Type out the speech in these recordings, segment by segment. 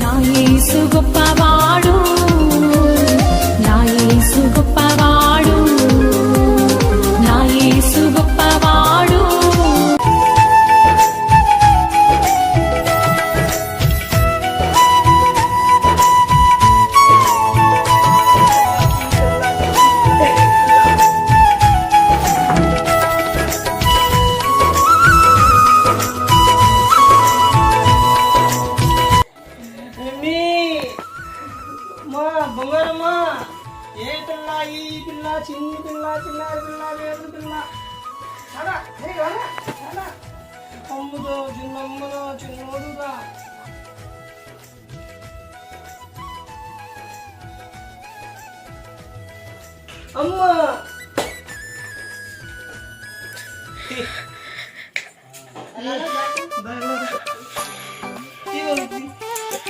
నా యేసు గొప్పవాడు, నా యేసు గొప్పవాడు, నా యేసు గొప్పవాడు. బంగారమ్మా, ఏ పిల్ల, ఈ పిల్ల, చిన్ని పిల్ల, చిన్నారి పిల్ల, వేపుడు పిల్ల, అమ్ముదో చిన్నమ్మలో చిన్నోడుగా. అమ్మా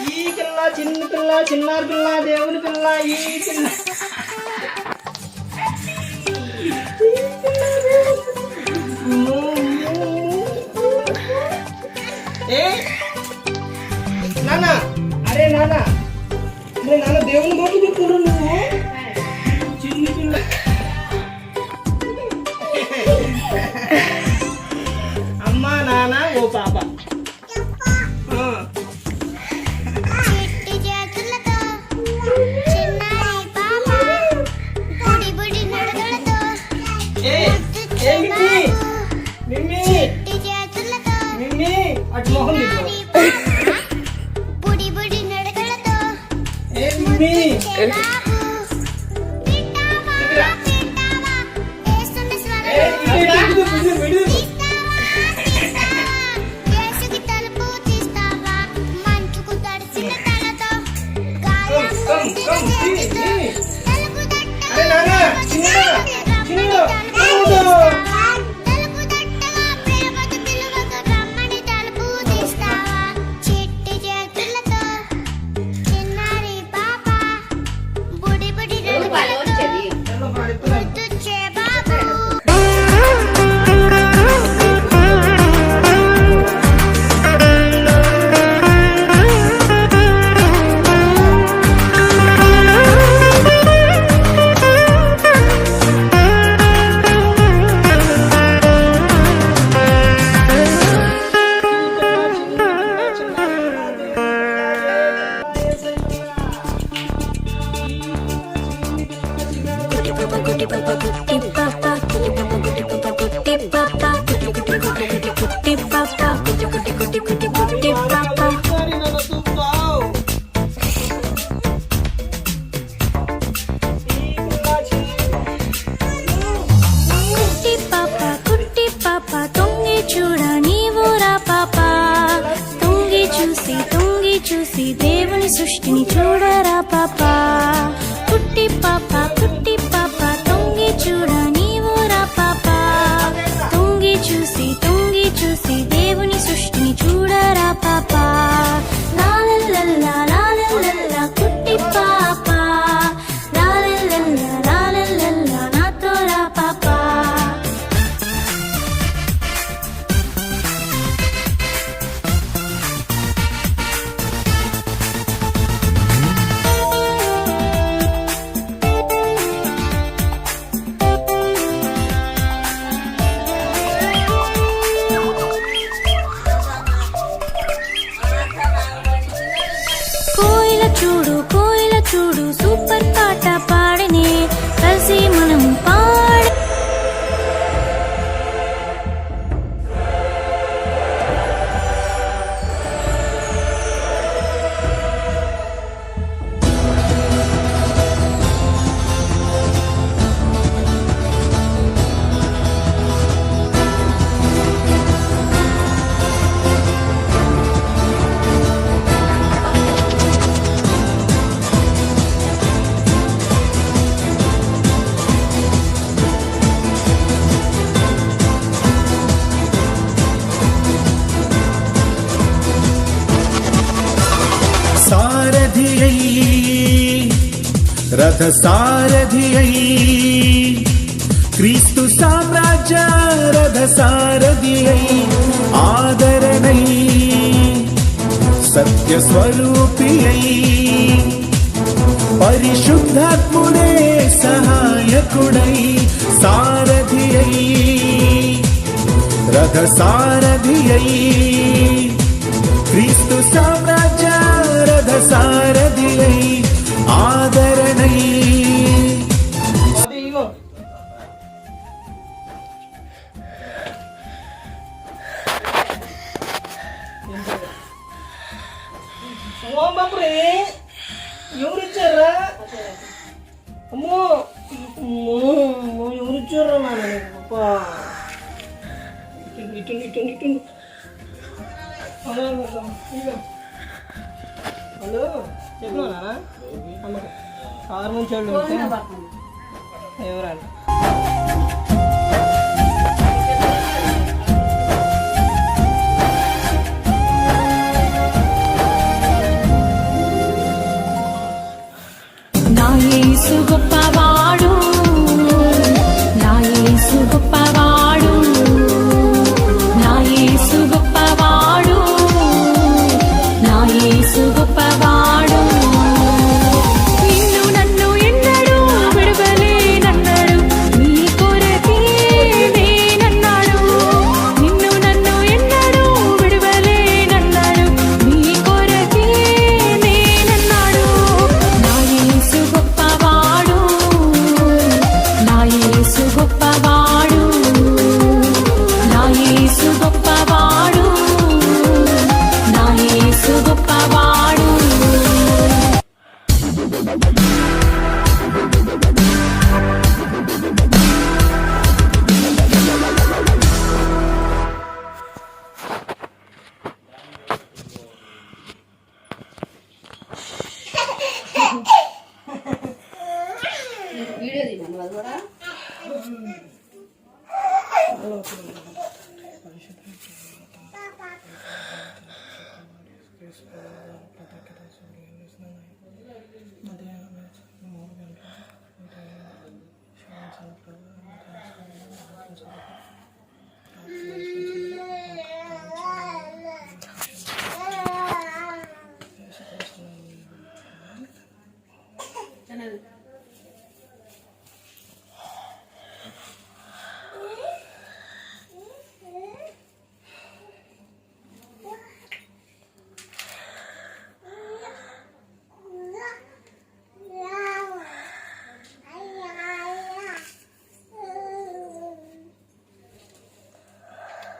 ఈ పిల్ల, చిన్న పిల్ల, చిన్నారి పిల్ల, దేవుని పిల్ల, ఈ పిల్ల, నాన్న. అరే నాన్న, అరే నాన్న, దేవుని బట్టి చెప్తున్నావు నువ్వు. చిన్న పిల్ల, అమ్మా నాన్న ఓ పాప. అటు మొహం చూసి దేవుని సృష్టిని చూడరా పాపా. కుట్టి పాప, కుట్టి పాప, తొంగి చూడ నీవు రా పాపా. తొంగి చూసి దేవుని సృష్టిని చూడరా పాపా. లాలల్లల్లా లాలల్లల్లా కుట్టి పాప, లాలల్లల్లా లాలల్లల్లా నాతో రా పాపా. కోయిల చూడు సూపర్ పాట పాడనే, కలిసి మనము పాడ. రథ సారథియై క్రీస్తు సామ్రాజ్య రథ సారథియై ఆదరణై సత్య సత్య స్వరూపియై పరిశుద్ధాత్ముడే సహాయకుడై సారథియై రథ సారథియై క్రీస్తు సామ్రాజ్య రథ సారథియై ఆదరణై అది ఇగో సోమబాబురే ఎవరు ఇచ్చారా అమ్మో అమ్మో ఎవరు ఇచ్చారా నాన్న ఇటు ఇటు ఇటు హలో హలో చెప్పినా నాన్న అమ్మ కారు నుంచి ఎవరండి నా యేసు గొప్పవాడు నా యేసు గొప్పవాడు నా యేసు గొప్పవాడు నా యేసు గొప్పవాడు నిన్ను నన్ను ఎన్నడూ విడువలేనన్నాడు నీ కొరకే నేనన్నాడు నిన్ను నన్ను ఎన్నడూ విడువలేనన్నాడు నీ కొరకే నేనన్నాడు నా యేసు గొప్పవాడు నా యేసు గొప్పవాడు నా యేసు గొప్పవాడు నా యేసు గొప్పవాడు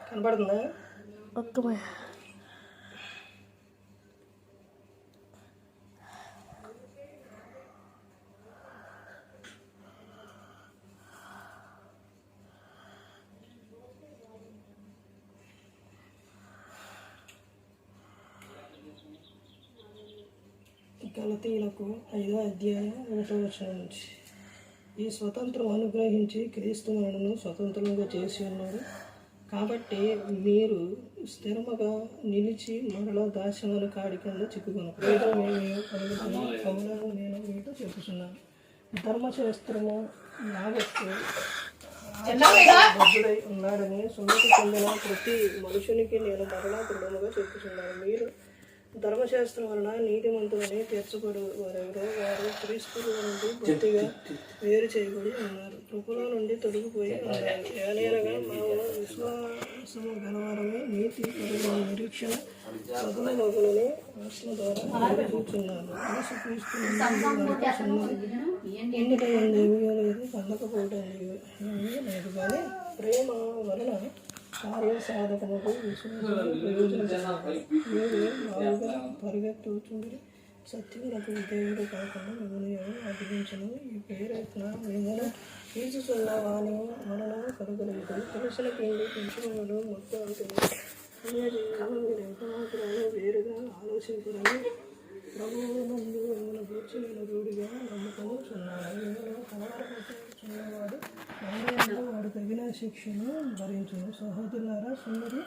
కనపడుతుందా గలతీయులకు 5వ అధ్యాయం 1వ వచనం నుంచి ఈ స్వతంత్రం అనుగ్రహించి క్రీస్తు మనను స్వతంత్రంగా చేసి ఉన్నాడు కాబట్టి మీరు స్థిరముగా నిలిచి మరలా దాస్యముల కాడి కింద చిక్కుకున్నారు అవునని నేను మీతో చెప్పుచున్నాను ధర్మశాస్త్రము యావత్తు బద్ధుడై ఉన్నాడని సున్నతి చెందిన ప్రతి మనుషునికి నేను మరలా దృఢముగా చెప్పుచున్నాను మీరు ధర్మశాస్త్రం వలన నీతిమంతులని తీర్చబడు వారెవరో వారు క్రీస్తుల నుండి పూర్తిగా వేరు చేయబడి ఉన్నారు కృపలో నుండి తొలగిపోయి ఉన్నారు ఏలైనగా మా విశ్వాసము గలవారమే నీతి పరుల నిరీక్షణ సగుణ మగులని ఆత్మ ద్వారా చూచున్నాను యేసుక్రీస్తు ఎందుకంటే ఏమీ లేదు పొందకపోవడం ఏమీ లేదు కానీ ప్రేమ వలన కార్యసాధకముకు విశ్వాసం ప్రయోజనం మీరు బాగుగా పరిగెత్తుచుండి సత్యములకు దేవుడు కాకుండా మిమ్మల్ని ఎవరు అభిగించను ఈ పేరెత్తిన మిమ్మల్ని తీసుకున్న వాని మరణం కలుగలేదు తెలిసిన పిండి పెంచుకున్నాడు మొత్తం అవుతుంది మీరు ఎంతమాత్రాలు వేరుగా ఆలోచించాలని ప్రభువు నందు మిమ్మల్ని గూర్చి నేను రూఢిగా నమ్ముకొనుచున్నాను మిమ్మల్ని కనబడకపోతున్నవాడు వాడు తగిన శిక్షను భరించును సహోదరులారా సుందరి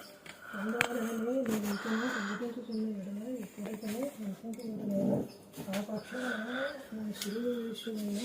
అందవారిని నేను ఇంకనూ ప్రకటించుతున్న ఎడల ఎక్కడికనే అనుకుంటున్నాను ఆ పక్షాన నా శిలువ విషయమైన